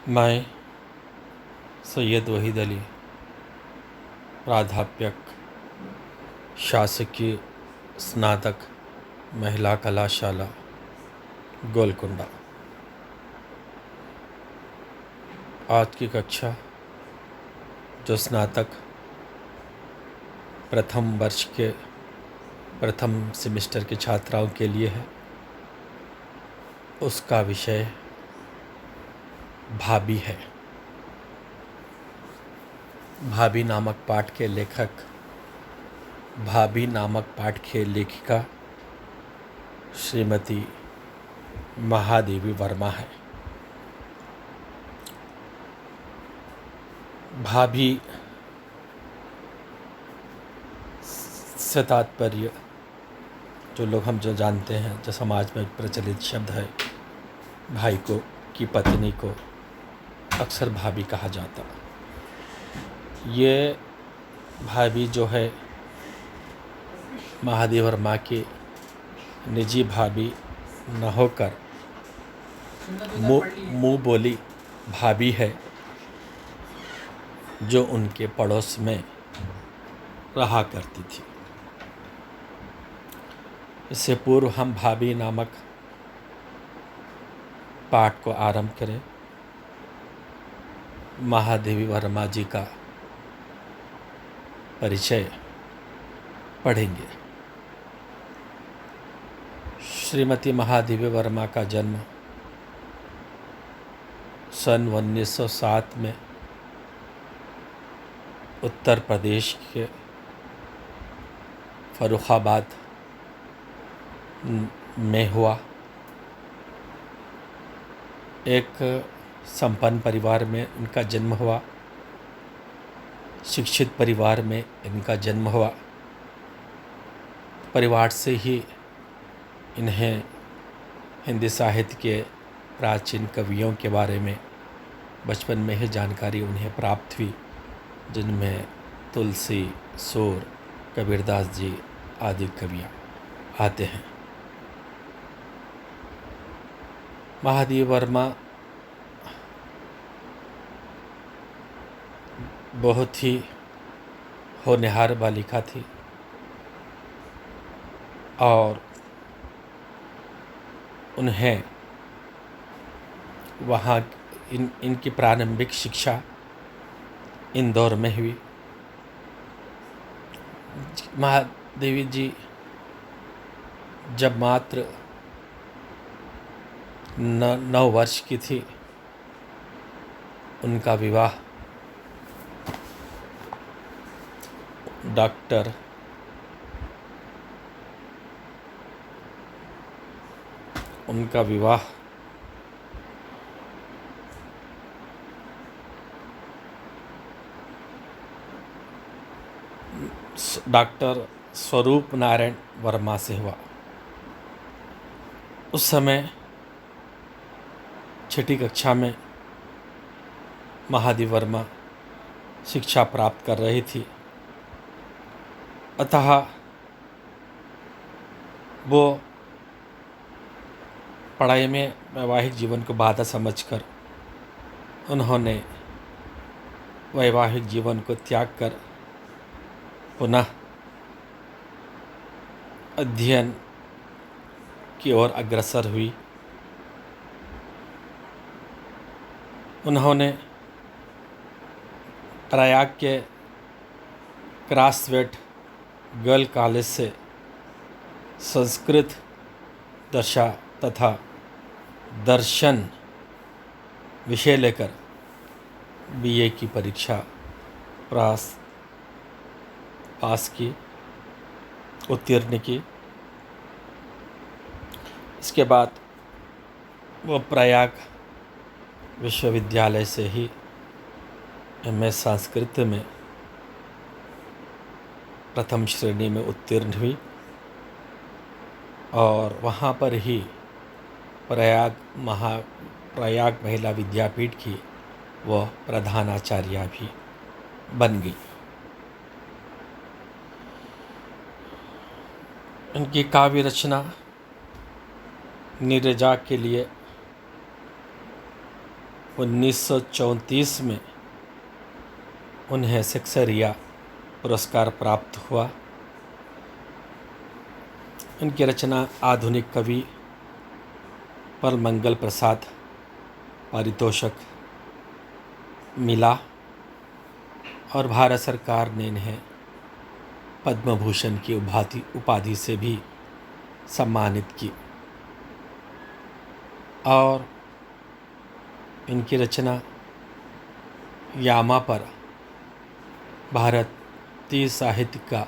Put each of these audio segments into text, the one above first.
मैं सैयद वहीद अली, प्राध्यापक, शासकीय स्नातक महिला कलाशाला गोलकुंडा। आज की कक्षा जो स्नातक प्रथम वर्ष के प्रथम सेमेस्टर के छात्राओं के लिए है, उसका विषय भाभी है। भाभी नामक पाठ के लेखक, भाभी नामक पाठ के लेखिका श्रीमती महादेवी वर्मा है। भाभी से तात्पर्य हम जो जानते हैं, जो समाज में प्रचलित शब्द है, भाई को की पत्नी को अक्सर भाभी कहा जाता। ये भाभी जो है महादेवी वर्मा की निजी भाभी न होकर मुँह बोली भाभी है, जो उनके पड़ोस में रहा करती थी। इससे पूर्व हम भाभी नामक पाठ को आरंभ करें। महादेवी वर्मा जी का परिचय पढ़ेंगे। श्रीमती महादेवी वर्मा का जन्म सन 1907 में उत्तर प्रदेश के फर्रुखाबाद में हुआ। एक संपन्न परिवार में इनका जन्म हुआ, शिक्षित परिवार में इनका जन्म हुआ। परिवार से ही इन्हें हिंदी साहित्य के प्राचीन कवियों के बारे में बचपन में ही जानकारी उन्हें प्राप्त हुई, जिनमें तुलसी, सूर, कबीरदास जी आदि कवियाँ आते हैं। महादेवी वर्मा बहुत ही होनहार बालिका थी और उन्हें वहाँ इनकी प्रारंभिक शिक्षा इंदौर में हुई। महादेवी जी जब मात्र 9 वर्ष की थी, उनका विवाह डॉक्टर स्वरूप नारायण वर्मा से हुआ। उस समय 6ठी कक्षा में महादेवी वर्मा शिक्षा प्राप्त कर रही थी, अतः वो पढ़ाई में वैवाहिक जीवन को बाधा समझकर उन्होंने वैवाहिक जीवन को त्याग कर पुनः अध्ययन की ओर अग्रसर हुई। उन्होंने प्रयाग के क्रॉसवेट गर्ल कॉलेज से संस्कृत दशा तथा दर्शन विषय लेकर बीए की परीक्षा पास की, उत्तीर्ण की। इसके बाद वो प्रयाग विश्वविद्यालय से ही एमए संस्कृत में प्रथम श्रेणी में उत्तीर्ण हुई और वहाँ पर ही प्रयाग महिला विद्यापीठ की वह प्रधानाचार्या भी बन गई। उनकी काव्य रचना नीरजा के लिए 1934 में उन्हें सेक्सरिया पुरस्कार प्राप्त हुआ। उनकी रचना आधुनिक कवि पर मंगल प्रसाद पारितोषिक मिला और भारत सरकार ने इन्हें पद्म भूषण की उपाधि से भी सम्मानित की। और इनकी रचना यामा पर भारतीय साहित्य का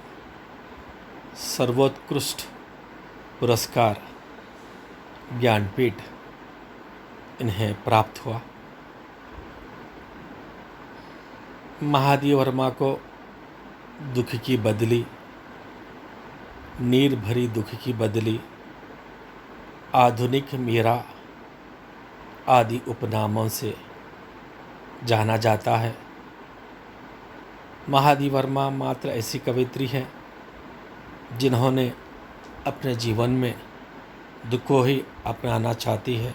सर्वोत्कृष्ट पुरस्कार ज्ञानपीठ इन्हें प्राप्त हुआ। महादेव वर्मा को दुख की बदली, नीर भरी दुख की बदली, आधुनिक मीरा आदि उपनामों से जाना जाता है। महादेव वर्मा मात्र ऐसी कवयित्री हैं जिन्होंने अपने जीवन में दुख को ही अपनाना चाहती है,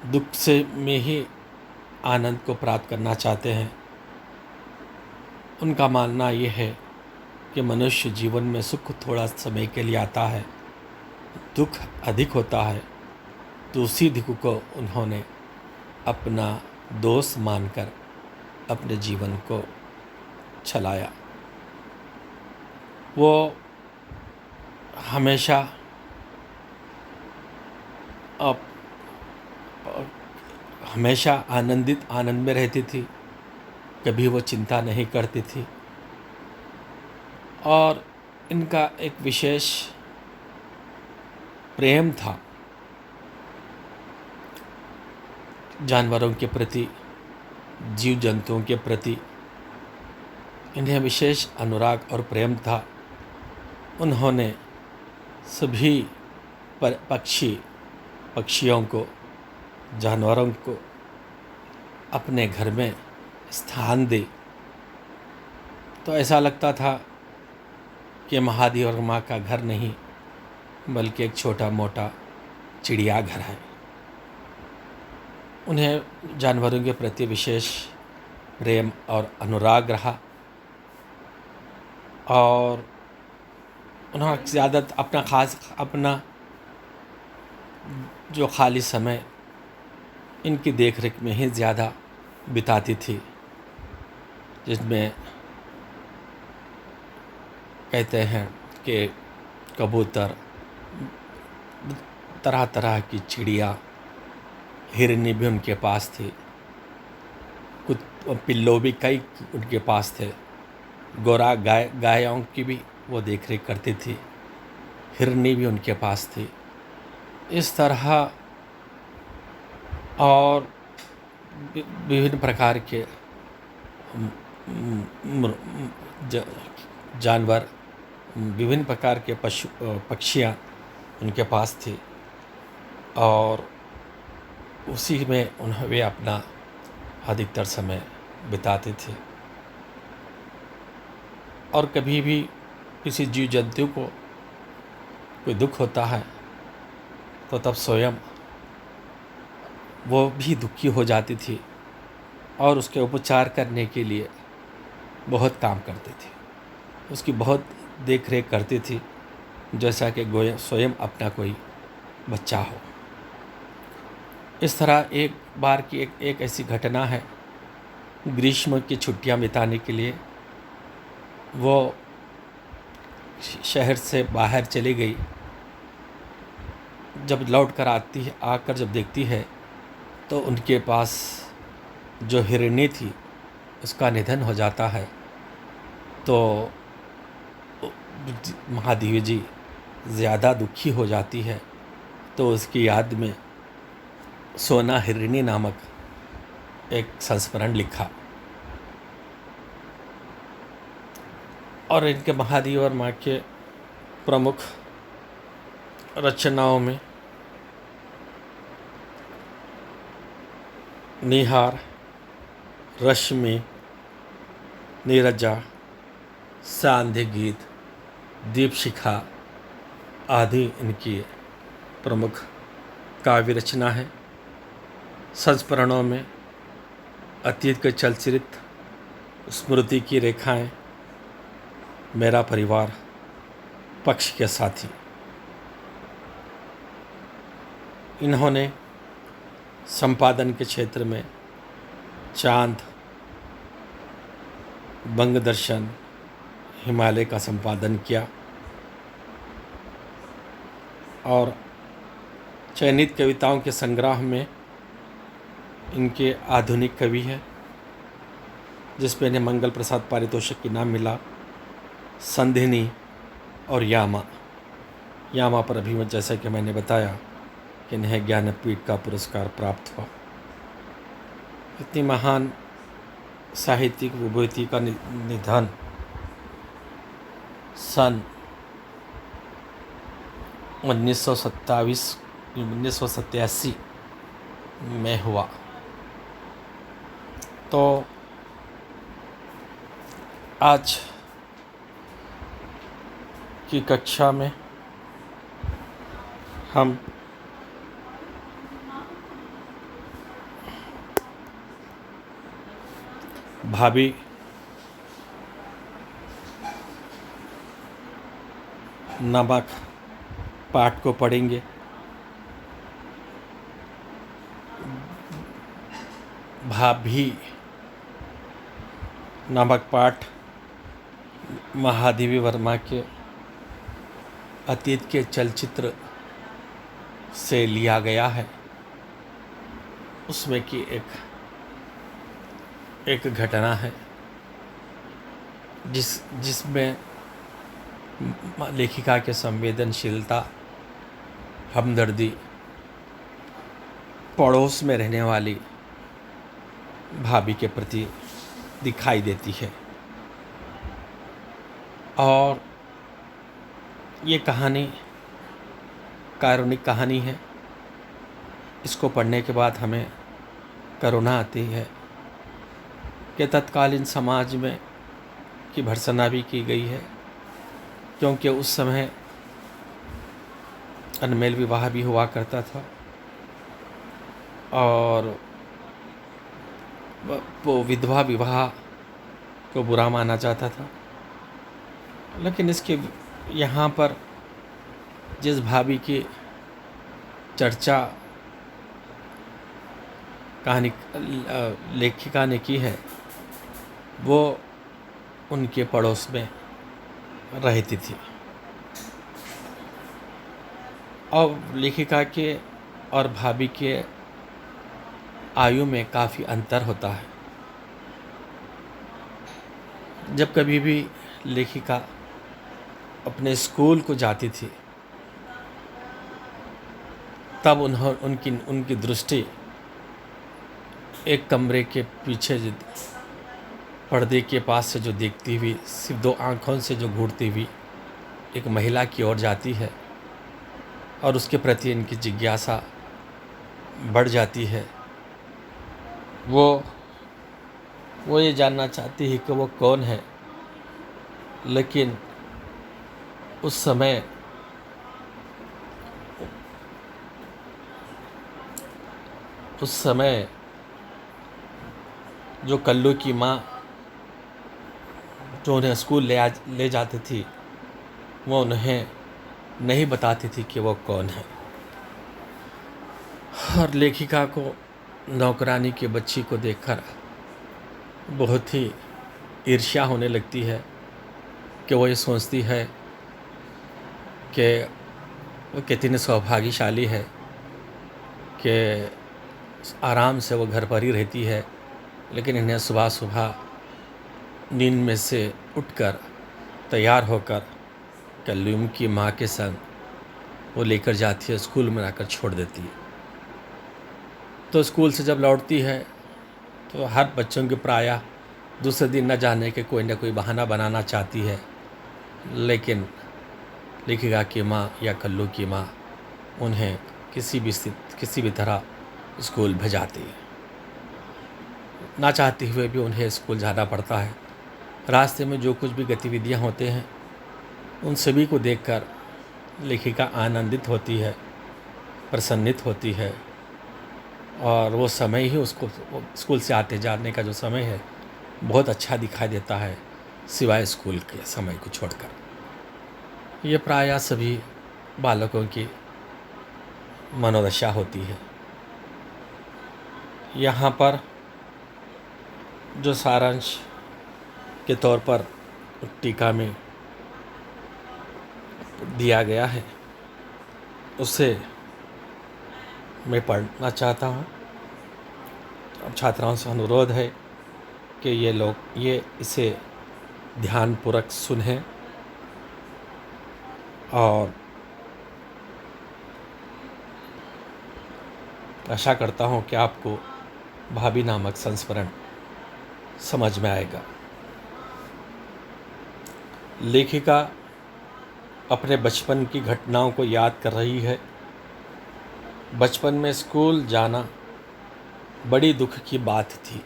दुख से में ही आनंद को प्राप्त करना चाहते हैं। उनका मानना ये है कि मनुष्य जीवन में सुख थोड़ा समय के लिए आता है, दुख अधिक होता है, तो उसी दुख को उन्होंने अपना दोष मानकर अपने जीवन को चलाया। वो हमेशा आनंद में रहती थी, कभी वो चिंता नहीं करती थी। और इनका एक विशेष प्रेम था जानवरों के प्रति, जीव जंतुओं के प्रति इन्हें विशेष अनुराग और प्रेम था। उन्होंने सभी पक्षियों को, जानवरों को अपने घर में स्थान दे, तो ऐसा लगता था कि महादेव वर्मा का घर नहीं बल्कि एक छोटा मोटा चिड़ियाघर है। उन्हें जानवरों के प्रति विशेष प्रेम और अनुराग रहा और उन्होंने ज़्यादा अपना जो खाली समय इनकी देखरेख में ही ज़्यादा बिताती थी, जिसमें कहते हैं कि कबूतर, तरह तरह की चिड़िया, हिरनी भी उनके पास थी, कुछ पिल्लो भी कई उनके पास थे, गोरा गायों की भी वो देखरेख करती थी, हिरनी भी उनके पास थी। इस तरह और विभिन्न प्रकार के जानवर, विभिन्न प्रकार के पक्षियाँ उनके पास थी और उसी में वे अपना अधिकतर समय बिताते थे। और कभी भी किसी जीव जंतु को कोई दुख होता है तो तब स्वयं वो भी दुखी हो जाती थी और उसके उपचार करने के लिए बहुत काम करती थी, उसकी बहुत देख रेख करती थी, जैसा कि स्वयं अपना कोई बच्चा हो। इस तरह एक बार की एक ऐसी घटना है, ग्रीष्म की छुट्टियां बिताने के लिए वो शहर से बाहर चली गई। जब लौट कर आकर जब देखती है तो उनके पास जो हिरनी थी उसका निधन हो जाता है। तो महादेवी जी ज़्यादा दुखी हो जाती है, तो उसकी याद में सोना हिरनी नामक एक संस्मरण लिखा। और इनके महादेव वर्मा के प्रमुख रचनाओं में निहार, रश्मि, नीरजा, सांध्य गीत, दीपशिखा आदि इनकी प्रमुख काव्य रचना है। संस्मरणों में अतीत के चलचित्र, स्मृति की रेखाएं, मेरा परिवार, पक्ष के साथी, इन्होंने संपादन के क्षेत्र में चांद, बंग दर्शन, हिमालय का संपादन किया और चयनित कविताओं के संग्रह में इनके आधुनिक कवि हैं, जिसमें इन्हें मंगल प्रसाद पारितोषिक इनाम मिला, संधिनी और यामा पर अभी जैसा कि मैंने बताया कि इन्हें ज्ञानपीठ का पुरस्कार प्राप्त हुआ। इतनी महान साहित्यिक विभूति का निधन सन 1987 में हुआ। तो आज की कक्षा में हम भाभी नामक पाठ को पढ़ेंगे। भाभी नामक पाठ महादेवी वर्मा के अतीत के चलचित्र से लिया गया है। उसमें की एक घटना है जिसमें लेखिका के संवेदनशीलता, हमदर्दी, पड़ोस में रहने वाली भाभी के प्रति दिखाई देती है। और ये कहानी कारुणिक कहानी है। इसको पढ़ने के बाद हमें करुणा आती है कि तत्कालीन समाज में की भर्त्सना भी की गई है, क्योंकि उस समय अनमेल विवाह भी हुआ करता था और वो विधवा विवाह को बुरा माना जाता था। लेकिन इसके यहाँ पर जिस भाभी की चर्चा कहानी लेखिका ने की है, वो उनके पड़ोस में रहती थी और लेखिका के और भाभी के आयु में काफ़ी अंतर होता है। जब कभी भी लेखिका अपने स्कूल को जाती थी, तब उनकी दृष्टि एक कमरे के पीछे पर्दे के पास से जो देखती हुई, सिर्फ दो आँखों से जो घूरती हुई एक महिला की ओर जाती है और उसके प्रति इनकी जिज्ञासा बढ़ जाती है। वो ये जानना चाहती है कि वो कौन है, लेकिन उस समय जो कल्लू की माँ जो उन्हें स्कूल ले जाती थी, वो उन्हें नहीं बताती थी कि वो कौन है। और लेखिका को नौकरानी की बच्ची को देखकर बहुत ही ईर्ष्या होने लगती है कि वो ये सोचती है कि वो कितनी सौभाग्यशाली है कि आराम से वो घर पर ही रहती है, लेकिन इन्हें सुबह सुबह नींद में से उठकर तैयार होकर कल्लूम की माँ के संग वो लेकर जाती है, स्कूल में आकर छोड़ देती है। तो स्कूल से जब लौटती है तो हर बच्चों के प्रायः दूसरे दिन न जाने के कोई न कोई बहाना बनाना चाहती है, लेकिन लेखिका की माँ या कल्लू की माँ उन्हें किसी भी तरह स्कूल भेजाती है। ना चाहते हुए भी उन्हें स्कूल जाना पड़ता है। रास्ते में जो कुछ भी गतिविधियाँ होते हैं, उन सभी को देखकर लेखिका आनंदित होती है, प्रसन्नित होती है और वो समय ही उसको स्कूल से आते जाने का जो समय है बहुत अच्छा दिखाई देता है, सिवाय स्कूल के समय को छोड़कर। ये प्रायः सभी बालकों की मनोदशा होती है। यहाँ पर जो सारांश के तौर पर टीका में दिया गया है उसे मैं पढ़ना चाहता हूँ। अब छात्राओं से अनुरोध है कि ये इसे ध्यानपूर्वक सुनें और आशा करता हूँ कि आपको भाभी नामक संस्मरण समझ में आएगा। लेखिका अपने बचपन की घटनाओं को याद कर रही है। बचपन में स्कूल जाना बड़ी दुख की बात थी।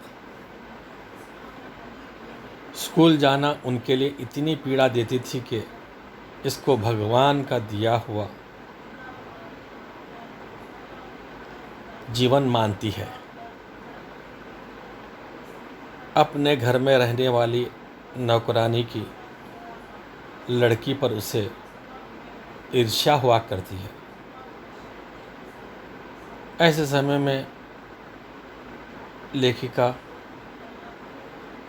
स्कूल जाना उनके लिए इतनी पीड़ा देती थी कि इसको भगवान का दिया हुआ जीवन मानती है। अपने घर में रहने वाली नौकरानी की लड़की पर उसे ईर्ष्या हुआ करती है। ऐसे समय में लेखिका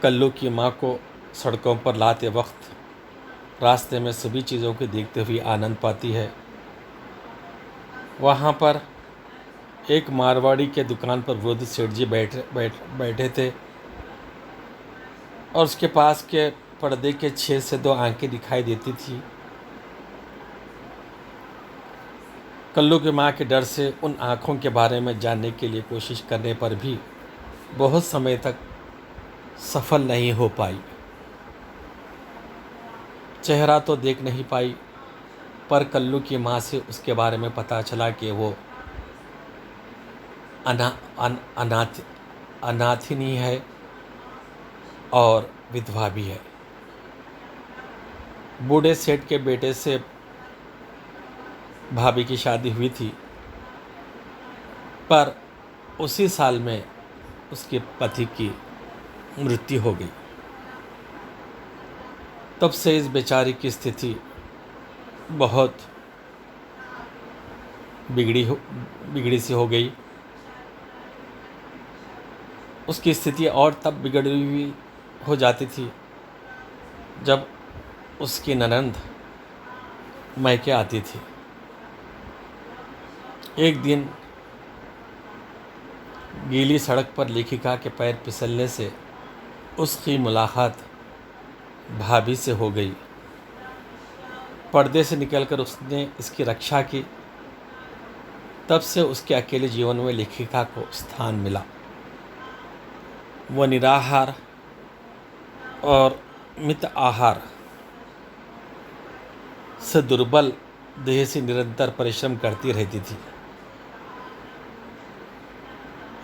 कल्लू की माँ को सड़कों पर लाते वक्त रास्ते में सभी चीज़ों को देखते हुए आनंद पाती है। वहाँ पर एक मारवाड़ी के दुकान पर वृद्ध सेठ जी बैठे थे और उसके पास के पर्दे के छेद से दो आंखें दिखाई देती थी। कल्लू की माँ के डर से उन आँखों के बारे में जानने के लिए कोशिश करने पर भी बहुत समय तक सफल नहीं हो पाई। चेहरा तो देख नहीं पाई, पर कल्लू की माँ से उसके बारे में पता चला कि वो अनाथिनी है और विधवा भी है। बूढ़े सेठ के बेटे से भाभी की शादी हुई थी, पर उसी साल में उसके पति की मृत्यु हो गई। तब से इस बेचारी की स्थिति बहुत बिगड़ी सी हो गई। उसकी स्थिति और तब बिगड़ी हुई हो जाती थी जब उसकी ननंद मायके आती थी। एक दिन गीली सड़क पर लेखिका के पैर फिसलने से उसकी मुलाकात भाभी से हो गई। पर्दे से निकलकर उसने इसकी रक्षा की। तब से उसके अकेले जीवन में लेखिका को स्थान मिला। वह निराहार और मित आहार से दुर्बल देह से निरंतर परिश्रम करती रहती थी।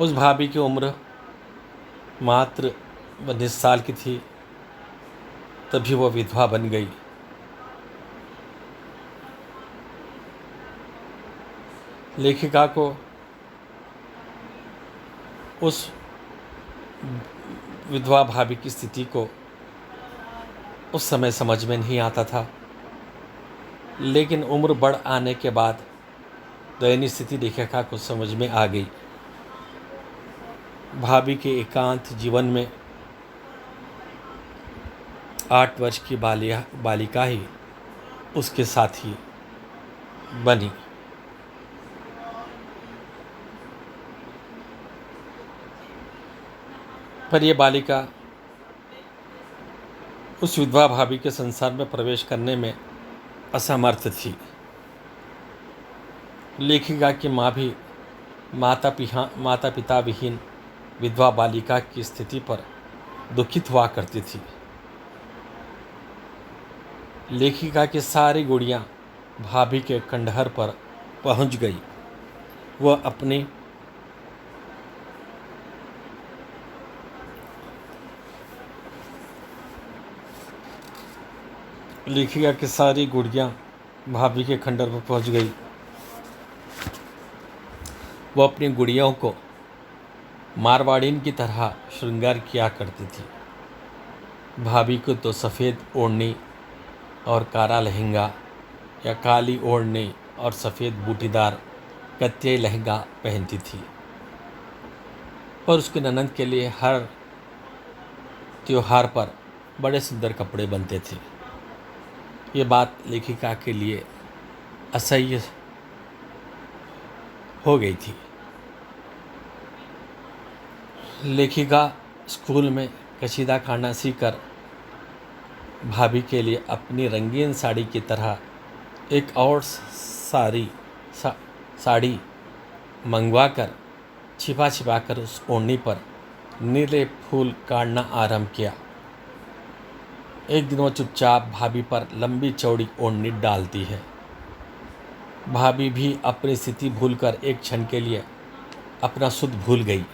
उस भाभी की उम्र मात्र 19 साल की थी, तभी वह विधवा बन गई। लेखिका को उस विधवा भाभी की स्थिति को उस समय समझ में नहीं आता था, लेकिन उम्र बढ़ आने के बाद दयनीय स्थिति लेखिका को समझ में आ गई। भाभी के एकांत जीवन में 8 वर्ष की बालिका ही उसके साथी बनी। पर यह बालिका उस विधवा भाभी के संसार में प्रवेश करने में असमर्थ थी। लेखिका की माँ भी माता पिता विहीन विधवा बालिका की स्थिति पर दुखित हुआ करती थी। लेखिका की सारी गुड़ियाँ भाभी के खंडहर पर पहुंच गई। वह अपनी लेखिका की सारी गुड़ियाँ भाभी के खंडहर पर पहुंच गई। वह अपनी गुड़ियों को मारवाड़ीन की तरह श्रृंगार किया करती थी। भाभी को तो सफ़ेद ओढ़नी और काला लहंगा या काली ओढ़नी और सफ़ेद बूटीदार कत्थई लहंगा पहनती थी, पर उसके ननद के लिए हर त्योहार पर बड़े सुंदर कपड़े बनते थे। ये बात लेखिका के लिए असह्य हो गई थी। लेखिका स्कूल में कशीदा खाना सीखकर भाभी के लिए अपनी रंगीन साड़ी की तरह एक और साड़ी मंगवाकर छिपा छिपा कर उस ओढ़नी पर नीले फूल काटना आरंभ किया। एक दिन वो चुपचाप भाभी पर लंबी चौड़ी ओढ़नी डालती है। भाभी भी अपनी स्थिति भूलकर एक क्षण के लिए अपना सुध भूल गई।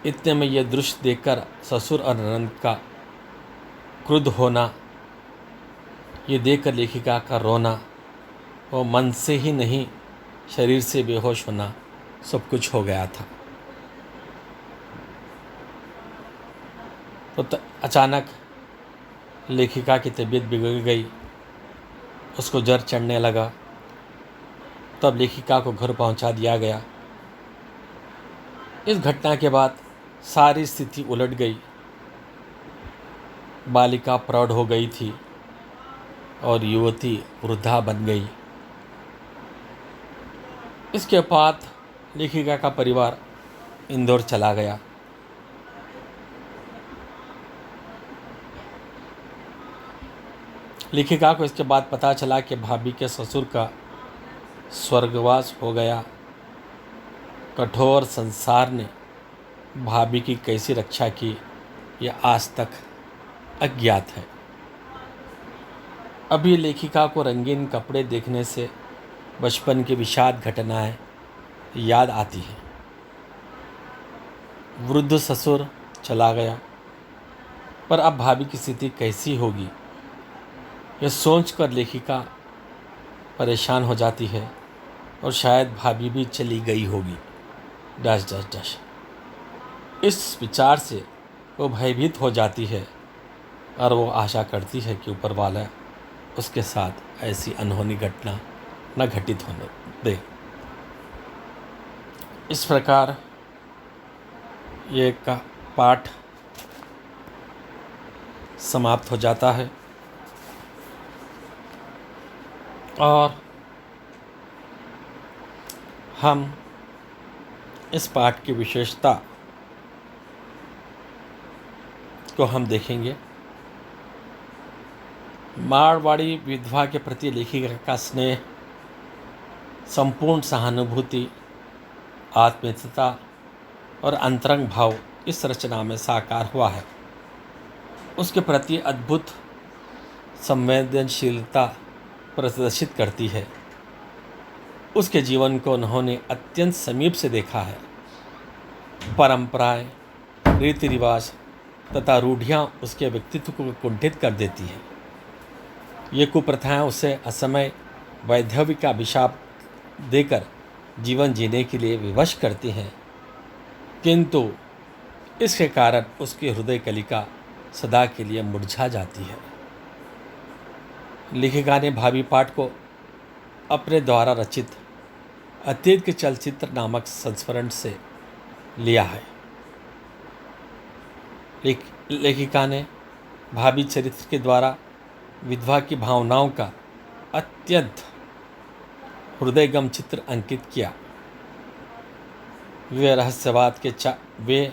इतने में यह दृश्य देखकर ससुर और ननद का क्रुद्ध होना, ये देखकर लेखिका का रोना, वो मन से ही नहीं शरीर से बेहोश होना, सब कुछ हो गया था। तो अचानक लेखिका की तबीयत बिगड़ गई, उसको जर चढ़ने लगा। तब लेखिका को घर पहुंचा दिया गया। इस घटना के बाद सारी स्थिति उलट गई। बालिका प्रौढ़ हो गई थी और युवती वृद्धा बन गई। इसके बाद लेखिका का परिवार इंदौर चला गया। लेखिका को इसके बाद पता चला कि भाभी के ससुर का स्वर्गवास हो गया। कठोर संसार ने भाभी की कैसी रक्षा की, यह आज तक अज्ञात है। अभी लेखिका को रंगीन कपड़े देखने से बचपन की विषाद घटनाएं याद आती हैं। वृद्ध ससुर चला गया, पर अब भाभी की स्थिति कैसी होगी, यह सोचकर लेखिका परेशान हो जाती है और शायद भाभी भी चली गई होगी। Dash dash dash. इस विचार से वो भयभीत हो जाती है और वो आशा करती है कि ऊपर वाला उसके साथ ऐसी अनहोनी घटना न घटित होने दे। इस प्रकार ये का पाठ समाप्त हो जाता है और हम इस पाठ की विशेषता को हम देखेंगे। मारवाड़ी विधवा के प्रति लेखिका का स्नेह, संपूर्ण सहानुभूति, आत्मीयता और अंतरंग भाव इस रचना में साकार हुआ है। उसके प्रति अद्भुत संवेदनशीलता प्रदर्शित करती है। उसके जीवन को उन्होंने अत्यंत समीप से देखा है। परंपराएं, रीति रिवाज तथा रूढ़ियाँ उसके व्यक्तित्व को कुंठित कर देती हैं। ये कुप्रथाएं उसे असमय वैधव्य का अभिशाप देकर जीवन जीने के लिए विवश करती हैं, किंतु इसके कारण उसकी हृदय कलिका सदा के लिए मुरझा जाती है। लेखिका ने भाभी पाठ को अपने द्वारा रचित अतीत के चलचित्र नामक संस्मरण से लिया है। लेखिका ने भाभी चरित्र के द्वारा विधवा की भावनाओं का अत्यंत हृदयगम चित्र अंकित किया। वे रहस्यवाद के वे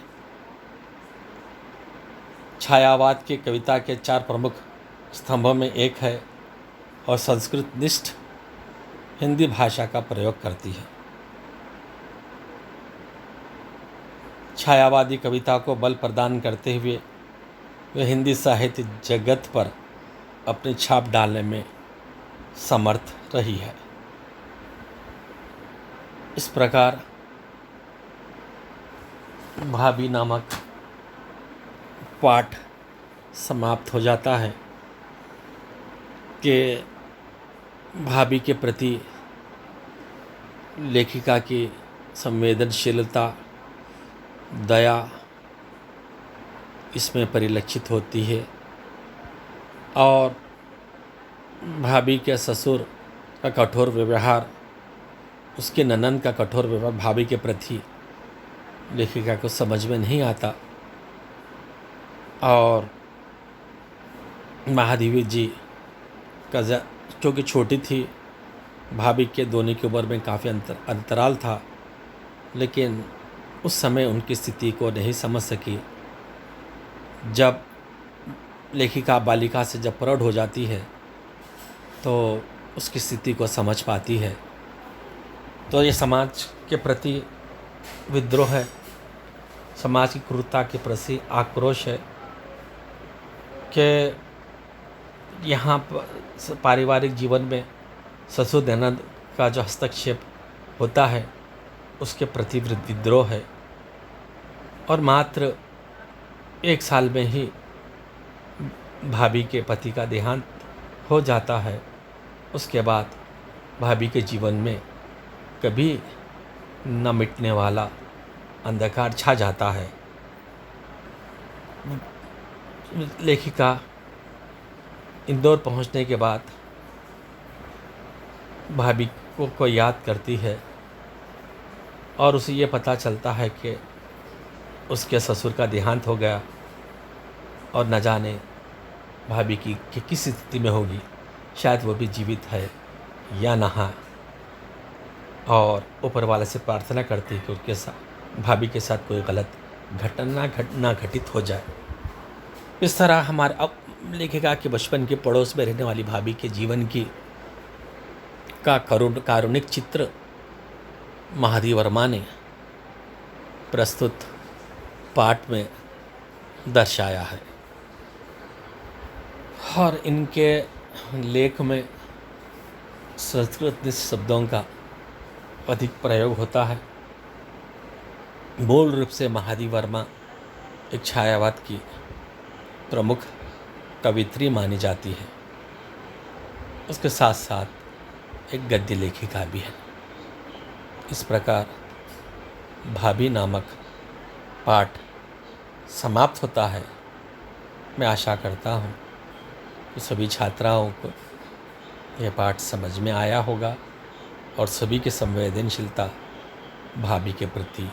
छायावाद के कविता के 4 प्रमुख स्तंभों में एक है और संस्कृत निष्ठ हिंदी भाषा का प्रयोग करती है। छायावादी कविता को बल प्रदान करते हुए वे हिंदी साहित्य जगत पर अपनी छाप डालने में समर्थ रही है। इस प्रकार भाभी नामक पाठ समाप्त हो जाता है कि भाभी के प्रति लेखिका की संवेदनशीलता, दया इसमें परिलक्षित होती है और भाभी के ससुर का कठोर व्यवहार, उसके ननद का कठोर व्यवहार भाभी के प्रति लेखिका को समझ में नहीं आता और महादेवी जी का क्योंकि छोटी थी, भाभी के दोनों की उम्र में काफ़ी अंतराल था, लेकिन उस समय उनकी स्थिति को नहीं समझ सकी। जब लेखिका बालिका से जब प्रौढ़ हो जाती है तो उसकी स्थिति को समझ पाती है। तो ये समाज के प्रति विद्रोह है, समाज की क्रूरता के प्रति आक्रोश है कि यहाँ पारिवारिक जीवन में ससुर ननद का जो हस्तक्षेप होता है उसके प्रति विद्रोह है। और मात्र 1 साल में ही भाभी के पति का देहांत हो जाता है। उसके बाद भाभी के जीवन में कभी न मिटने वाला अंधकार छा जाता है। लेखिका इंदौर पहुंचने के बाद भाभी को याद करती है और उसे ये पता चलता है कि उसके ससुर का देहांत हो गया और न जाने भाभी की किस स्थिति में होगी, शायद वो भी जीवित है या नहा। और ऊपर वाले से प्रार्थना करती है कि उसके साथ भाभी के साथ कोई गलत घटना घटित हो जाए। इस तरह हमारे अब लेखिका के बचपन के पड़ोस में रहने वाली भाभी के जीवन की का कारुणिक चित्र महादेव वर्मा ने प्रस्तुत पाठ में दर्शाया है और इनके लेख में संस्कृत शब्दों का अधिक प्रयोग होता है। मूल रूप से महादेव वर्मा एक छायावाद की प्रमुख कवित्री मानी जाती है। उसके साथ साथ एक गद्य लेखिका भी है। इस प्रकार भाभी नामक पाठ समाप्त होता है। मैं आशा करता हूँ कि सभी छात्राओं को यह पाठ समझ में आया होगा और सभी की संवेदनशीलता भाभी के प्रति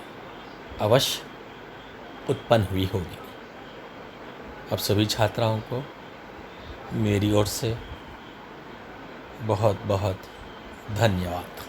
अवश्य उत्पन्न हुई होगी। अब सभी छात्राओं को मेरी ओर से बहुत बहुत धन्यवाद।